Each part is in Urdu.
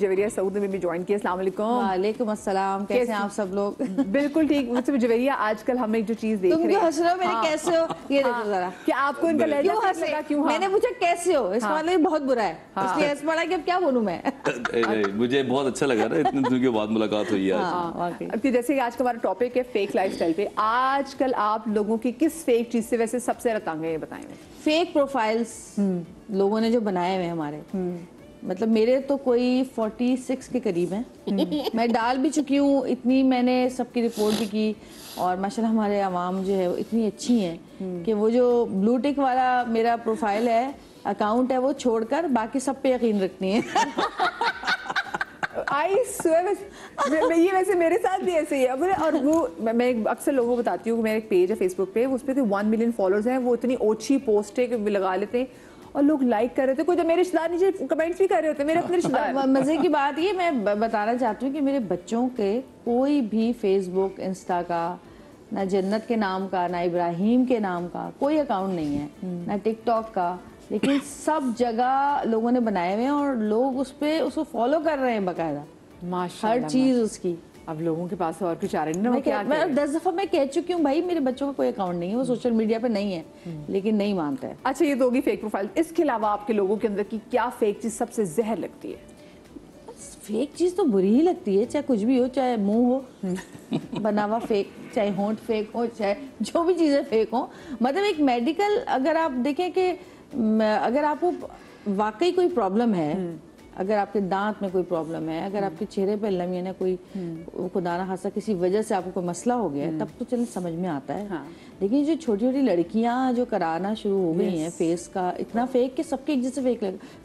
جویریہ سعود نے بھی جوائن کیا. السلام علیکم. وعلیکم السلام. کیسے ہیں آپ سب لوگ؟ بالکل ٹھیک. مجھ سے جویریہ آج کل ہم ایک جو چیز دیکھ رہے ہیں. تم کیوں ہنس رہے ہو؟ میرے کیسے ہو یہ دیکھو ذرا. کہ آپ کو ان کا لہجہ لگا کیوں؟ میں نے پوچھا کیسے ہو, اس کا مطلب بہت برا ہے, اس لیے ہنس پڑا کہ اب کیا بولوں میں. مجھے بہت اچھا لگا نا اتنے دنوں کے بعد ملاقات ہوئی ہے. جیسے کہ آج کا ہمارا ٹاپک ہے فیک لائف اسٹائل پہ. آج کل آپ لوگوں کی کس فیک چیز سے ویسے سب سے تنگ ہے یہ بتائیں. فیک پروفائلز لوگوں نے جو بنائے ہوئے ہمارے, مطلب میرے تو کوئی 46 کے قریب ہیں. میں ڈال بھی چکی ہوں اتنی, میں نے سب کی رپورٹ بھی کی, اور ماشاءاللہ ہمارے عوام جو ہے اتنی اچھی ہیں کہ وہ جو بلو ٹک والا میرا پروفائل ہے, اکاؤنٹ ہے, وہ چھوڑ کر باقی سب پہ یقین رکھتی ہیں. یہ ویسے میرے ساتھ بھی ایسے ہی ہے. اور وہ میں اکثر لوگوں کو بتاتی ہوں کہ میرا ایک پیج ہے فیس بک پہ, اس پہ 1 ملین فالوورز ہیں. وہ اتنی اوچھی پوسٹیں لگا لیتے ہیں اور لوگ لائک کر رہے تھے. کوئی جب میرے رشتہ دار نیچے کمنٹس بھی کر رہے ہوتے ہیں, میرے اپنے رشتہ دار. مزے کی بات یہ میں بتانا چاہتی ہوں کہ میرے بچوں کے کوئی بھی فیس بک, انسٹا کا, نہ جنت کے نام کا, نہ ابراہیم کے نام کا کوئی اکاؤنٹ نہیں ہے, نہ ٹک ٹاک کا, لیکن سب جگہ لوگوں نے بنائے ہوئے ہیں اور لوگ اس پہ اس کو فالو کر رہے ہیں باقاعدہ, ہر چیز اس کی. اب لوگوں کے پاس اور کچھ آ رہے ہیں. میں 10 دفعہ میں کہہ چکی ہوں بھائی میرے بچوں کا کوئی اکاؤنٹ نہیں ہے, وہ سوشل میڈیا پہ نہیں ہے, لیکن نہیں مانتا ہے. اچھا یہ تو ہوگی فیک پروفائل. اس کے علاوہ آپ کے لوگوں کے اندر کی کیا فیک چیز سب سے زہر لگتی ہے؟ فیک چیز تو بری ہی لگتی ہے, چاہے کچھ بھی ہو, چاہے منہ ہو بنا ہوا فیک, چاہے ہونٹ فیک ہو, چاہے جو بھی چیزیں فیک ہوں. مطلب ایک میڈیکل, اگر آپ دیکھیں کہ اگر آپ کو واقعی کوئی پرابلم ہے, اگر آپ کے دانت میں کوئی پرابلم ہے, اگر آپ کے چہرے پہ لمحے نا کوئی خدا نہ خاصا کسی وجہ سے آپ کو کوئی مسئلہ ہو گیا ہے, تب تو چلیں سمجھ میں آتا ہے. لیکن جو چھوٹی چھوٹی لڑکیاں جو کرانا شروع ہو گئی ہیں فیس کا, اتنا فیک کہ سب کے ایک جیسے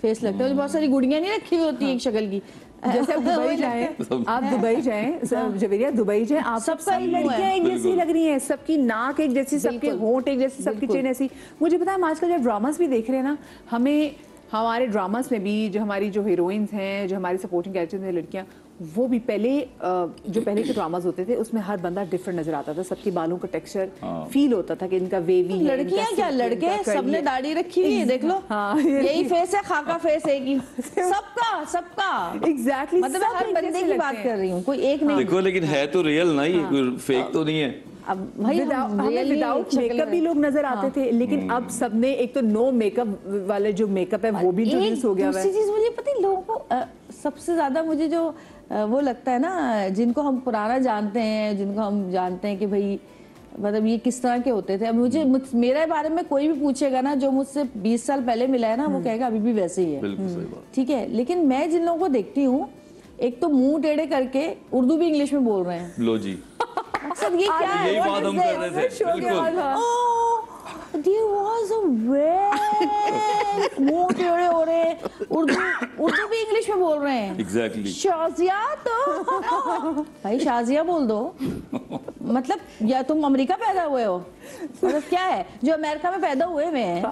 فیس لگتا ہے. بہت ساری گڑیاں نہیں رکھی ہوئی ہوتی ایک شکل کی. جیسے آپ دبئی جائیں, آپ دبئی جائیں جویریہ, دبئی جائیں آپ, سب ساری لڑکیاں ایک جیسی لگ رہی ہیں, سب کی ناک ایک جیسی, سب کے ہونٹ ایک جیسی, سب کی چین ایسی. مجھے پتا ہے ہم آج کل جب ڈراماز بھی دیکھ رہے ہیں نا, ہمیں ہمارے ڈراماز میں بھی جو ہماری جو ہیروئنز ہیں, جو ہماری سپورٹنگ کیریکٹرز ہیں لڑکیاں, وہ بھی پہلے کے ڈراماز ہوتے تھے اس میں ہر بندہ ڈفرنٹ نظر آتا تھا. سب کے بالوں کا ٹیکسچر فیل ہوتا تھا کہ ان کا ویوی ہے. لڑکیاں کیا لڑکے, سب نے داڑھی رکھی ہوئی ہے, دیکھ لو یہی فیس ہے, خاکہ فیس ہے کی سب کا ایگزیکٹلی. مطلب میں ہر بندے کی بات کر رہی ہوں, کوئی ایک نہیں. دیکھو لیکن ہے تو ریئل نا, یہ کوئی فیک تو نہیں ہے. اب بھائی وداؤٹ میک اپ بھی لوگ نظر آتے تھے, لیکن اب سب نے ایک تو نو میک اپ والے جو میک اپ ہے وہ بھی انٹروڈیوس ہو گیا ہے. دوسری چیز مجھے پتہ ہے لوگوں کو سب سے زیادہ مجھے جو وہ لگتا ہے نا, جن کو ہم پرانا جانتے ہیں, جن کو ہم جانتے ہیں کہ بھائی مطلب یہ کس طرح کے ہوتے تھے. اب مجھے میرے بارے میں کوئی بھی پوچھے گا نا جو مجھ سے 20 سال پہلے ملا ہے نا, وہ کہے گا ابھی بھی ویسے ہی ہے. ٹھیک ہے, لیکن میں جن لوگوں کو دیکھتی ہوں, ایک تو منہ ٹیڑھے کر کے اردو بھی انگلش میں بول رہے ہیں. لو جی مقصد یہ کیا ہے, یہی بات ہم کر رہے تھے. بالکل there was a way منہ ٹیڑھے ہو رہے ہیں, اردو بھی انگلش میں بول رہے ہیں. ایگزیکٹلی. شازیہ تو بھائی شازیہ بول دو. مطلب یا تم امریکہ پیدا ہوئے ہو, مطلب کیا ہے, جو امریکہ میں پیدا ہوئے ہوئے ہیں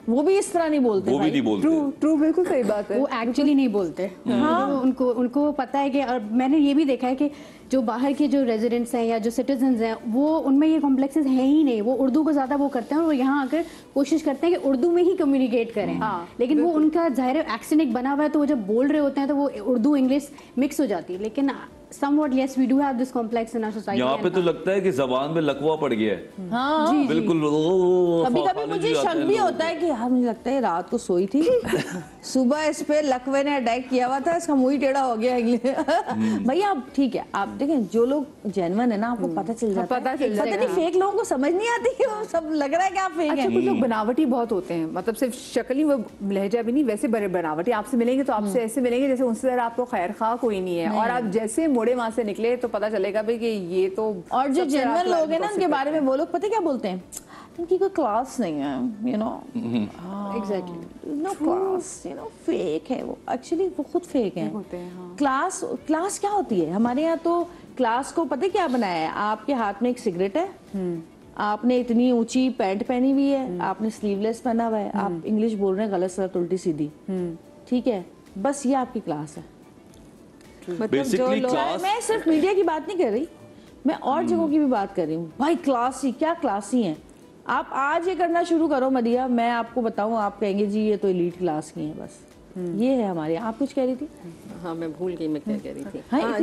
وہ بھی اس طرح نہیں بولتے. وہ بھی نہیں بولتے. ٹرو, بالکل صحیح بات ہے. وہ ایکچولی نہیں بولتے. ان کو پتا ہے کہ, اور میں نے یہ بھی دیکھا ہے کہ جو باہر کے جو ریزیڈنٹس ہیں یا جو سٹیزنز ہیں, وہ ان میں یہ کمپلیکسز ہیں ہی نہیں. وہ اردو کو زیادہ وہ کرتے ہیں, اور وہ یہاں آ کر کوشش کرتے ہیں کہ اردو میں ہی کمیونیکیٹ کریں. لیکن وہ ان کا ظاہر ایکسنٹ ایک بنا ہوا ہے, تو وہ جب بول رہے ہوتے ہیں تو وہ اردو انگلش مکس ہو جاتی ہے. لیکن somewhat yes we do have this complex in our society. یہاں پہ تو لگتا ہے کہ زبان میں لکوا پڑ گیا ہے. ہاں بالکل. کبھی کبھی مجھے شک بھی ہوتا ہے کہ ہاں مجھے لگتا ہے رات کو سوئی تھی, صبح اس پہ لکوے نے اٹیک کیا ہوا تھا, اس کا منہ ہی ٹیڑھا ہو گیا. بھائی آپ ٹھیک ہے, آپ دیکھیں جو لوگ جینون ہے نا, آپ کو پتہ چل جاتا ہے. پتہ نہیں فیک لوگوں کو سمجھ نہیں آتی, سب لگ رہا ہے کہ آپ فیک ہیں. اچھا کچھ لوگ بناوٹی بہت ہوتے ہیں, مطلب صرف شکل ہی, وہ لہجہ بھی نہیں, ویسے بڑے بناوٹی. آپ سے ملیں گے تو آپ سے ایسے ملیں گے جیسے ان سے آپ کو خیر خواہ کوئی نہیں ہے, اور آپ جیسے موڑے وہاں سے نکلے تو پتہ چلے گا بھائی کہ یہ تو. اور جو جنرل لوگ ہیں نا, ان کے بارے میں وہ لوگ پتہ کیا بولتے ہیں, ان کی کوئی کلاس نہیں ہے, you know. Exactly, no class, you know, fake ہے وہ. ایکچولی وہ خود فیک ہیں. کلاس کیا ہوتی ہے ہمارے یہاں؟ تو کلاس کو پتہ کیا بنایا ہے, آپ کے ہاتھ میں ایک سگریٹ ہے, آپ نے اتنی اونچی پینٹ پہنی ہوئی ہے, آپ نے سلیو لیس پہنا ہوا ہے, آپ انگلش بول رہے ہیں غلط سلط الٹی سیدھی. ٹھیک ہے, بس یہ آپ کی کلاس ہے. میں صرف میڈیا کی بات نہیں کر رہی, میں اور جگہوں کی بھی بات کر رہی ہوں. بھائی کلاسی, کیا کلاسی ہیں آپ. آج یہ کرنا شروع کرو مدیہ, میں آپ کو بتاؤں, آپ کہیں گے جی یہ تو ایلیٹ کلاس کی ہیں بس. یہ ہے ہماری. آپ کچھ کہہ رہی تھی؟ ہاں میں بھول گئی میں کیا کہہ رہی تھی. ہاں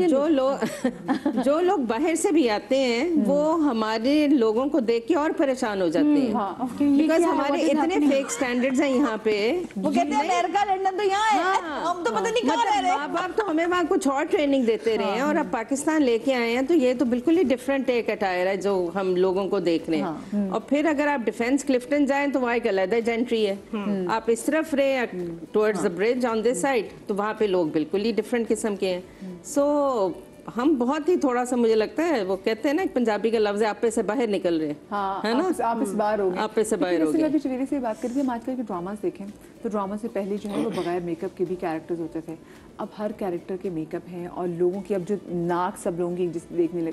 جو لوگ باہر سے بھی آتے ہیں وہ ہمارے لوگوں کو دیکھ کے اور پریشان ہو جاتے ہیں بیکاز ہمارے اتنے فیک سٹینڈرڈز ہیں یہاں پہ. وہ کہتے ہیں امریکہ لنڈن تو یہاں ہے, ہم تو پتہ نہیں کہاں رہ رہے ہیں. ماں باپ تو ہمیں وہاں کچھ اور ٹریننگ دیتے رہے ہیں اور اب پاکستان لے کے آئے ہیں تو یہ تو بالکل ہی ڈفرینٹ ایک اٹائر ہے جو ہم لوگوں کو دیکھ رہے ہیں. اور پھر اگر آپ ڈیفینس کلفٹن جائیں تو وہاں ایک علیحدہ جینٹری ہے. آپ اس طرف رہے towards the bridge on this side تو وہاں پہ لوگ بالکل ہی ڈفرینٹ قسم کے ہیں. سو ہم بہت ہی تھوڑا سا مجھے لگتا ہے وہ کہتے ہیں نا ایک پنجابی کا لفظ ہے آپ پہ سے باہر نکل رہے ہیں ہے نا, آپ اس باہر ہو گئے, آپ پہ سے باہر ہو گئے. میں بھی شویری سے بات کرتی ہوں, آج کل کے ڈراماز دیکھیں تو ڈراما سے پہلے جو ہے وہ بغیر میک اپ کے بھی کیریکٹرز ہوتے تھے. اب ہر کیریکٹر کے میک اپ ہیں اور لوگوں کی اب جو ناک سب لوگوں کی دیکھنے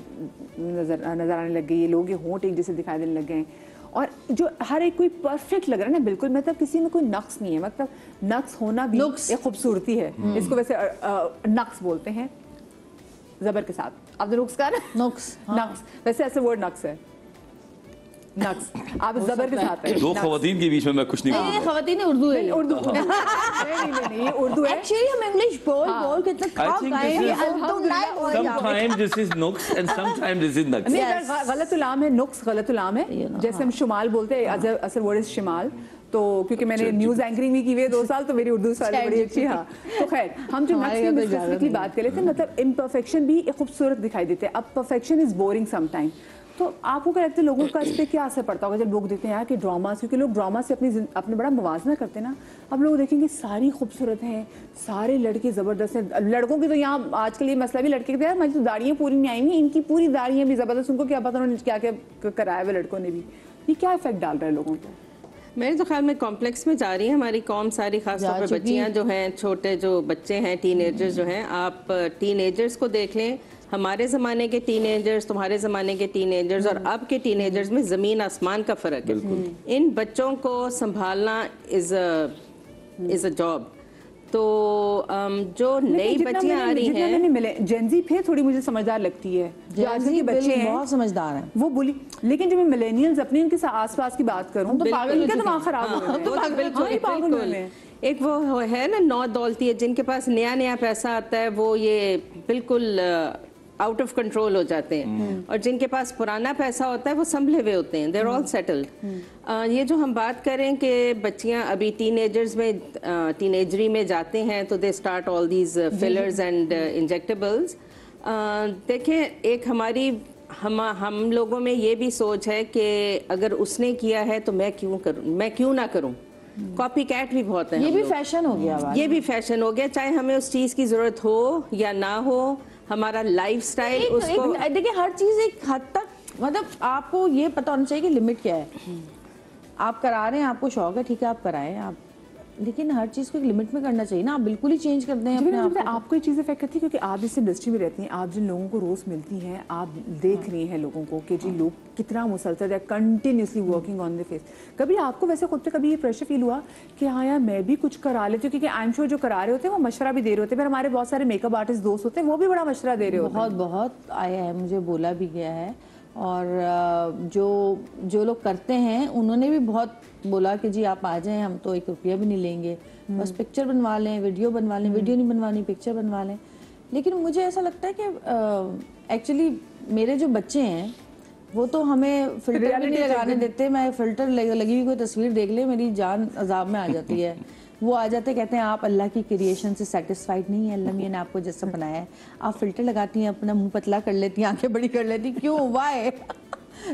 نظر آنے لگ گئی ہے, لوگوں کے ہونٹ ایک جیسے دکھائی دینے لگ گئے ہیں اور جو ہر ایک کوئی پرفیکٹ لگ رہا ہے نا بالکل, مطلب کسی میں کوئی نقص نہیں ہے. مطلب نقص ہونا بھی ایک خوبصورتی ہے, اس کو ویسے نقص بولتے ہیں زبر کے ساتھ. آپ نے نقص کہا نا, نقص ویسے ایسے ورڈ نقص ہے, نقص آپ زبر کے ساتھ ہے. دو خواتین کے بیچ میں میں کچھ نہیں نہیں, یہ خواتین اردو ہے, اردو نہیں یہ اردو ہے. ایکچولی ہم انگلش بول کے اتنا کھا گئے ہیں sometimes this is nuks and sometimes this is nuks. غلط علام ہے, نقص غلط علام ہے. جیسے ہم شمال بولتے ہیں, اصل ورڈ از شمال. تو کیونکہ میں نے نیوز اینکرنگ بھی کی ہوئی ہے 2 سال تو میری اردو سال بڑی اچھی. ہاں تو خیر ہم جو نقص کی بات کر رہے تھے, مطلب امپرفیکشن بھی ایک خوبصورت دکھائی دیتے ہیں. اب perfection is boring some time. تو آپ کو کیا لگتا ہے لوگوں کا اس پہ کیا اثر پڑتا ہوگا جب لوگ دیکھتے ہیں کہ ڈراماز, کیونکہ لوگ ڈراما سے اپنے بڑا موازنہ کرتے ہیں نا. اب لوگ دیکھیں گے ساری خوبصورت ہیں, سارے لڑکے زبردست ہیں. لڑکوں کی تو یہاں آج کل یہ مسئلہ بھی لڑکے کے ہماری تو داڑیاں پوری نہیں آئی ہوئی, ان کی پوری داڑیاں بھی زبردست. ان کو کیا پتا انہوں نے کیا کیا کرایا ہوا لڑکوں نے بھی. یہ کیا افیکٹ ڈال رہا ہے لوگوں کو؟ میرے تو خیال میں کمپلیکس میں جا رہی ہے ہماری قوم ساری, خاص طور پہ بچیاں جو ہیں, چھوٹے جو بچے ہیں, ٹین ایجرز جو ہیں. آپ ٹین ایجرز کو دیکھ لیں, ہمارے زمانے کے ٹین ایجرز, تمہارے زمانے کے ٹین ایجرز اور اب کے ٹین ایجرز میں زمین آسمان کا فرق ہے. ان بچوں کو سنبھالنا از اے جاب. تو جو نئی بچیاں آ رہی ہیں, جینزی پھر تھوڑی مجھے سمجھدار لگتی ہے, جو آج کل کے بچے ہیں بہت سمجھدار ہیں وہ بولی. لیکن جب میں ملینیلز اپنے ان کے آس پاس کی بات کروں تو ان کا دماغ خراب ہو گئے ہیں. ایک وہ ہے نا نو دولتی ہے, جن کے پاس نیا نیا پیسہ آتا ہے وہ یہ بالکل آؤٹ آف کنٹرول ہو جاتے ہیں, اور جن کے پاس پرانا پیسہ ہوتا ہے وہ سنبھلے ہوئے ہوتے ہیں, دے آر آل سیٹلڈ. یہ جو ہم بات کریں کہ بچیاں ابھی ٹین ایجرز میں, ٹین ایجری میں جاتے ہیں تو دے start all these fillers and injectables. دیکھیں ایک ہماری ہم لوگوں میں یہ بھی سوچ ہے کہ اگر اس نے کیا ہے تو میں کیوں نہ کروں. کاپی کیٹ بھی بہت ہے, یہ بھی فیشن ہو گیا, یہ بھی فیشن ہو گیا, چاہے ہمیں اس چیز کی ضرورت ہو یا نہ ہو. ہمارا لائف سٹائل اس کو دیکھیں ہر چیز ایک حد تک, مطلب آپ کو یہ پتہ ہونا چاہیے کہ لمٹ کیا ہے. آپ کرا رہے ہیں, آپ کو شوق ہے, ٹھیک ہے آپ کرائیں آپ, لیکن ہر چیز کو ایک لمٹ میں کرنا چاہیے نا. آپ بالکل ہی چینج کر دیں اپنے آپ کو. آپ کو یہ چیز افیکٹ کرتی ہے کیونکہ آپ اس انڈسٹری میں رہتی ہیں, آپ جن لوگوں کو روز ملتی ہیں, آپ دیکھ رہی ہیں لوگوں کو کہ جی لوگ کتنا مسلسل ہے, continuously working on the face. کبھی آپ کو ویسے خود پہ کبھی یہ پریشر فیل ہوا کہ ہاں یار میں بھی کچھ کرا لیتی ہوں, کیونکہ آئی ایم شیور جو کرا رہے ہوتے ہیں وہ مشورہ بھی دے رہے ہوتے ہیں, پھر ہمارے بہت سارے میک اپ آرٹسٹ دوست ہوتے ہیں وہ بھی بڑا مشورہ دے رہے ہوتے ہیں. بہت آیا ہے, مجھے بولا بھی گیا ہے, اور جو لوگ کرتے ہیں انہوں نے بھی بہت بولا کہ جی آپ آ جائیں, ہم تو 1 روپیہ بھی نہیں لیں گے, بس پکچر بنوا لیں, ویڈیو بنوا لیں, ویڈیو نہیں بنوانی پکچر بنوا لیں. لیکن مجھے ایسا لگتا ہے کہ ایکچولی میرے جو بچے ہیں وہ تو ہمیں فلٹر بھی نہیں لگانے دیتے. میں فلٹر لگی ہوئی کوئی تصویر دیکھ لے میری جان عذاب میں آ جاتی ہے. وہ آ جاتے کہتے ہیں آپ اللہ کی کریشن سے سیٹسفائیڈ نہیں ہیں, اللہ میاں نے آپ کو جیسا بنایا ہے, آپ فلٹر لگاتی ہیں, اپنا منہ پتلا کر لیتی ہیں, آنکھیں بڑی کر لیتی, کیوں, وائے؟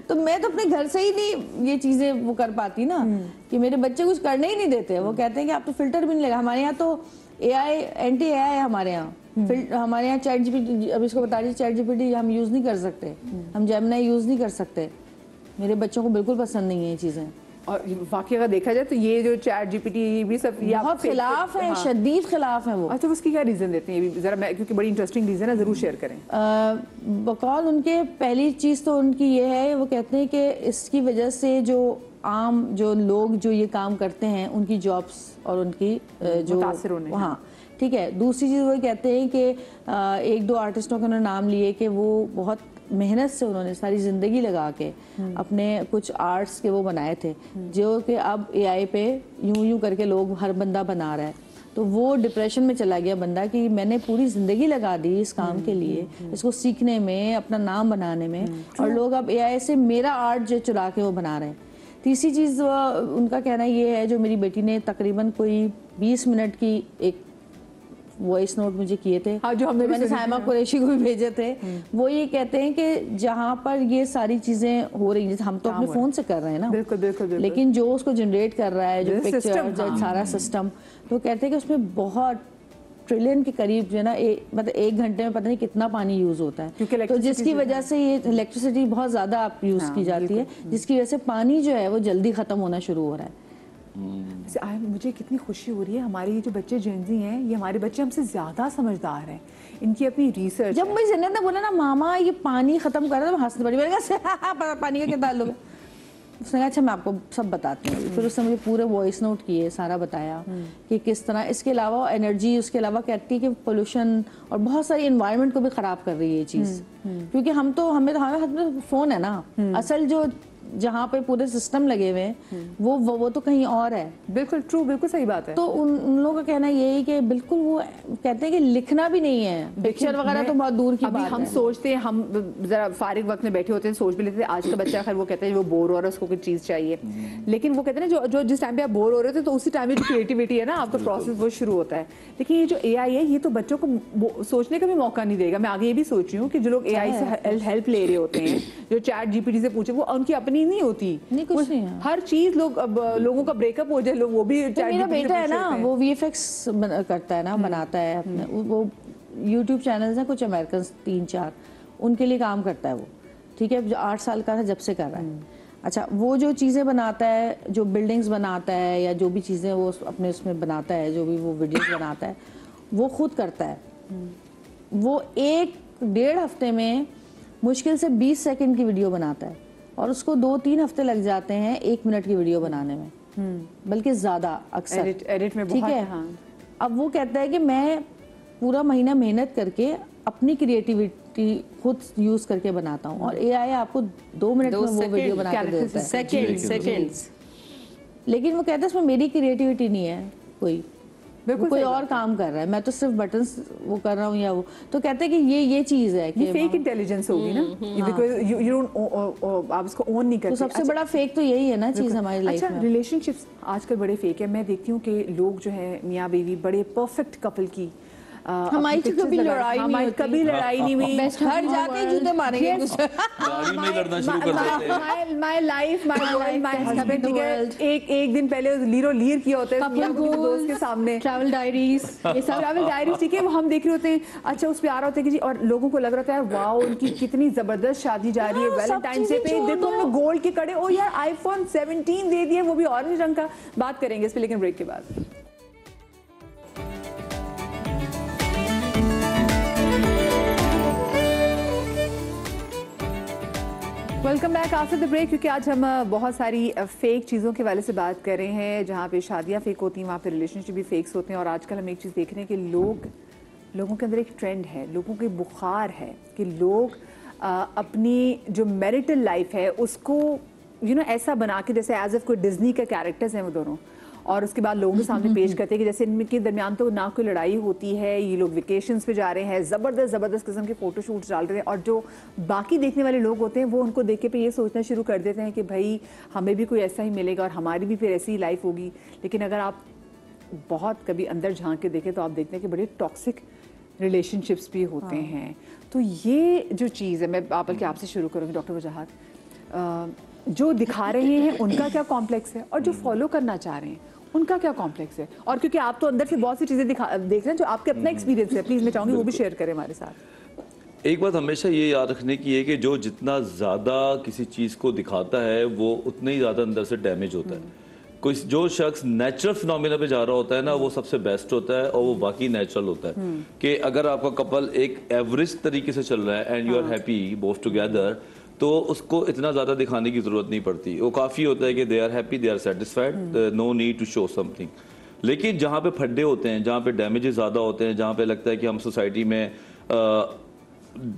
تو میں تو اپنے گھر سے ہی نہیں یہ چیزیں وہ کر پاتی نا, کہ میرے بچے کچھ کرنے ہی نہیں دیتے. وہ کہتے ہیں کہ آپ تو فلٹر بھی نہیں لگا. ہمارے یہاں تو اے آئی, اینٹی اے آئی ہے ہمارے یہاں. ہمارے یہاں چیٹ جی پی ٹی, اب اس کو بتا دیجیے, چیٹ جی پی ٹی ہم یوز نہیں کر سکتے, ہم جیمنائی یوز نہیں کر سکتے. میرے بچوں کو بالکل پسند نہیں ہے یہ چیزیں. اور واقعی اگر دیکھا جائے تو یہ جو چیٹ جی پی ٹی یہ بھی سب بہت خلاف ہیں, شدید خلاف ہیں وہ. اچھا اس کی کیا ریزن دیتے ہیں, یہ بھی ذرا کیونکہ بڑی انٹرسٹنگ ریزن ہے, ضرور شیئر کریں. بقول ان کے پہلی چیز تو ان کی یہ ہے, وہ کہتے ہیں کہ اس کی وجہ سے جو عام جو لوگ جو یہ کام کرتے ہیں ان کی جابس اور ان کی جو متاثر ہونے. ہاں ٹھیک ہے. دوسری چیز وہ کہتے ہیں کہ 1-2 آرٹسٹوں کے انہوں نے نام لیے کہ وہ بہت محنت سے انہوں نے ساری زندگی لگا کے اپنے کچھ آرٹس کے وہ بنائے تھے, جو کہ اب اے آئی پہ یوں کر کے لوگ ہر بندہ بنا رہا ہے. تو وہ ڈپریشن میں چلا گیا بندہ کہ میں نے پوری زندگی لگا دی اس کام کے لیے, اس کو سیکھنے میں, اپنا نام بنانے میں, اور لوگ اب اے آئی سے میرا آرٹ جو چرا کے وہ بنا رہے ہیں. تیسری چیز ان کا کہنا یہ ہے, جو میری بیٹی نے تقریباً کوئی 20 منٹ کی ایک وائس نوٹ مجھے کیے تھے, جو ہم نے میں نے سائمہ قریشی کو بھی بھیجے تھے, وہ یہ کہتے ہیں کہ جہاں پر یہ ساری چیزیں ہو رہی ہیں, ہم تو اپنے فون سے کر رہے ہیں نا, بالکل, لیکن جو اس کو جنریٹ کر رہا ہے, جو پکچر, سارا سسٹم, تو کہتے ہیں کہ اس میں بہت ٹریلین کے قریب جو ہے نا, مطلب 1 گھنٹے میں پتہ نہیں کتنا پانی یوز ہوتا ہے, تو جس کی وجہ سے یہ الیکٹریسٹی بہت زیادہ آپ یوز کی جاتی ہے, جس کی وجہ سے پانی جو ہے وہ جلدی ختم ہونا شروع ہو رہا ہے. مجھے کتنی خوشی ہو رہی ہے, ہمارے یہ جو بچے جینزی ہیں, یہ ہمارے بچے ہم سے زیادہ سمجھدار ہیں, ان کی اپنی ریسرچ. جب مجھے جنت نے بولا نا ماما یہ پانی ختم کر رہا ہے, میں ہنسنے پڑی, میں نے کہا پانی کا کیا تعلق ہے. اس نے کہا اچھا میں آپ کو سب بتاتی ہوں. پھر اس نے مجھے پورے وائس نوٹ کیے, سارا بتایا کہ کس طرح, اس کے علاوہ انرجی, اس کے علاوہ کہتی ہے کہ پولوشن اور بہت ساری انوائرمنٹ کو بھی خراب کر رہی ہے یہ چیز, کیونکہ ہمیں فون ہے نا, اصل جو جہاں پہ پورے سسٹم لگے ہوئے ہیں وہ تو کہیں اور ہے. بالکل ٹرو, بالکل صحیح بات ہے. تو ان لوگوں کا کہنا یہی کہ بالکل وہ کہتے ہیں کہ لکھنا بھی نہیں ہے, پکچر وغیرہ تو بہت دور کی بات ہے. ہم سوچتے ہیں, ہم ذرا فارغ وقت میں بیٹھے ہوتے ہیں, سوچ بھی لیتے ہیں آج کا بچہ خیر وہ کہتا ہے وہ بور ہو رہا ہے, اس کو کوئی چیز چاہیے, لیکن وہ کہتے ہیں نا جو جس ٹائم پہ آپ بور ہو رہے تھے تو اسی ٹائم پہ جو کریٹیوٹی ہے نا آپ کا پروسیس وہ شروع ہوتا ہے. لیکن یہ جو اے آئی ہے یہ تو بچوں کو سوچنے کا بھی موقع نہیں دے گا. میں آگے یہ بھی سوچ رہی ہوں کہ جو لوگ اے آئی سے ہیلپ لے رہے ہوتے ہیں, جو چیٹ جی پی ٹی سے پوچھے, وہ ان کی اپنی نہیں ہوتی, ہر چیز لوگوں کا بریک اپ ہو جائے, لوگ وہ بھی. میرا بیٹا ہے نا وہ وی ایف ایکس کرتا ہے نا, بناتا ہے اپنے, وہ یوٹیوب چینلز ہیں کچھ امریکنز 3-4, ان کے لیے کام کرتا ہے وہ, ٹھیک ہے, جو 8 سال کا تھا جب سے کر رہا ہے. اچھا وہ جو چیزیں بناتا ہے, جو بلڈنگز بناتا ہے یا جو بھی چیزیں وہ اپنے اس میں بناتا ہے, جو بھی وہ ویڈیوز بناتا ہے, وہ خود کرتا ہے. وہ 1-1.5 ہفتے میں مشکل سے 20 سیکنڈ کی ویڈیو بناتا ہے, اور اس کو 2-3 ہفتے لگ جاتے ہیں 1 منٹ کی ویڈیو بنانے میں, بلکہ زیادہ اکثر ایڈٹ میں, ٹھیک ہے. اب وہ کہتا ہے کہ میں پورا مہینہ محنت کر کے اپنی کریٹیوٹی خود یوز کر کے بناتا ہوں, اور اے آئی آپ کو 2 منٹ میں وہ ویڈیو بنا کے دیتا ہے, سیکنڈز. لیکن وہ کہتا ہے اس میں میری کریٹیوٹی نہیں ہے, کوئی اور کام کر رہا ہے, میں تو صرف بٹنز وہ کر رہا ہوں یا وہ. تو کہتے ہیں کہ یہ چیز ہے کہ فیک انٹیلیجنس ہوگی نا, آپ اس کو اون نہیں کرتے. سب سے بڑا فیک تو یہی ہے نا چیز ہماری لائف میں. ریلیشن شپس آج کل بڑے فیک ہیں. میں دیکھتی ہوں کہ لوگ جو ہیں میاں بیوی بڑے پرفیکٹ کپل کی, ہماری تو کبھی لڑائی نہیں ہوئی, ہر جا کے جوتے ماریں گے, گاڑی میں لڑنا شروع کر دیتے ہیں. مائی لائف مائی ہسبینڈ, ٹھیک ہے, ایک دن پہلے لیرو لیر کیا ہوتا ہے دوست کے سامنے, ٹریول ڈائریز, یہ سب ٹریول ڈائریز, ٹھیک ہے, وہ ہم دیکھ رہے ہوتے ہیں. اچھا اس پہ آ رہا ہوتا ہے کہ جی, اور لوگوں کو لگ رہا ہے واو ان کی کتنی زبردست شادی جا رہی ہے, ویلنٹائنس ڈے پہ دیکھو ہم نے گولڈ کے کڑے, او یار آئی فون 17 دے دیے, وہ بھی اورنج رنگ کا. بات کریں گے اس پہ لیکن بریک کے بعد. Welcome back after the break. کیونکہ آج ہم بہت ساری فیک چیزوں کے والے سے بات کر رہے ہیں, جہاں پہ شادیاں فیک ہوتی ہیں وہاں پہ ریلیشن شپ بھی فیکس ہوتے ہیں. اور آج کل ہم ایک چیز دیکھ رہے ہیں کہ لوگوں کے اندر ایک ٹرینڈ ہے, لوگوں کے بخار ہے کہ لوگ اپنی جو میریٹل لائف ہے اس کو ایسا بنا کے, جیسے ایز اف کوئی ڈزنی کا کیریکٹرز ہیں وہ دونوں, اور اس کے بعد لوگوں کے سامنے پیش کرتے ہیں کہ جیسے ان کے درمیان تو نہ کوئی لڑائی ہوتی ہے, یہ لوگ ویکیشنز پہ جا رہے ہیں, زبردست قسم کے فوٹو شوٹس ڈال رہے ہیں, اور جو باقی دیکھنے والے لوگ ہوتے ہیں وہ ان کو دیکھ کے پہ یہ سوچنا شروع کر دیتے ہیں کہ بھائی ہمیں بھی کوئی ایسا ہی ملے گا اور ہماری بھی پھر ایسی ہی لائف ہوگی. لیکن اگر آپ بہت کبھی اندر جھانک کے دیکھیں تو آپ دیکھتے ہیں کہ بڑے ٹاکسک ریلیشن شپس بھی ہوتے ہیں. تو یہ جو چیز ہے, میں بلکہ آپ سے شروع کروں گی ڈاکٹر وجاہت, جو دکھا رہے ہیں ان کا کیا کمپلیکس ہے, اور جو فالو کرنا چاہ رہے ہیں ان کا کیا کمپلیکس ہے, اور کیونکہ آپ تو اندر سے بہت سی چیزیں دیکھ رہے ہیں جو آپ کے اپنا ایکسپیرینس ہے, پلیز میں چاہوں گی وہ بھی شیئر کریں ہمارے ساتھ. ایک بات ہمیشہ یہ یاد رکھنے کی ہے کہ جو جتنا زیادہ کسی چیز کو دکھاتا ہے وہ اتنا ہی زیادہ اندر سے ڈیمیج ہوتا ہے. کوئی جو شخص نیچرل فنومینا پہ جا رہا ہوتا ہے نا, وہ سب سے بیسٹ ہوتا ہے اور وہ واقعی نیچرل ہوتا ہے. کہ اگر آپ کا کپل ایک ایوریج طریقے سے چل رہا ہے and you are happy both together, تو اس کو اتنا زیادہ دکھانے کی ضرورت نہیں پڑتی. وہ کافی ہوتا ہے کہ they are happy, they are satisfied, no need to show something. لیکن جہاں پہ پھڈے ہوتے ہیں, جہاں پہ ڈیمیجز زیادہ ہوتے ہیں, جہاں پہ لگتا ہے کہ ہم سوسائٹی میں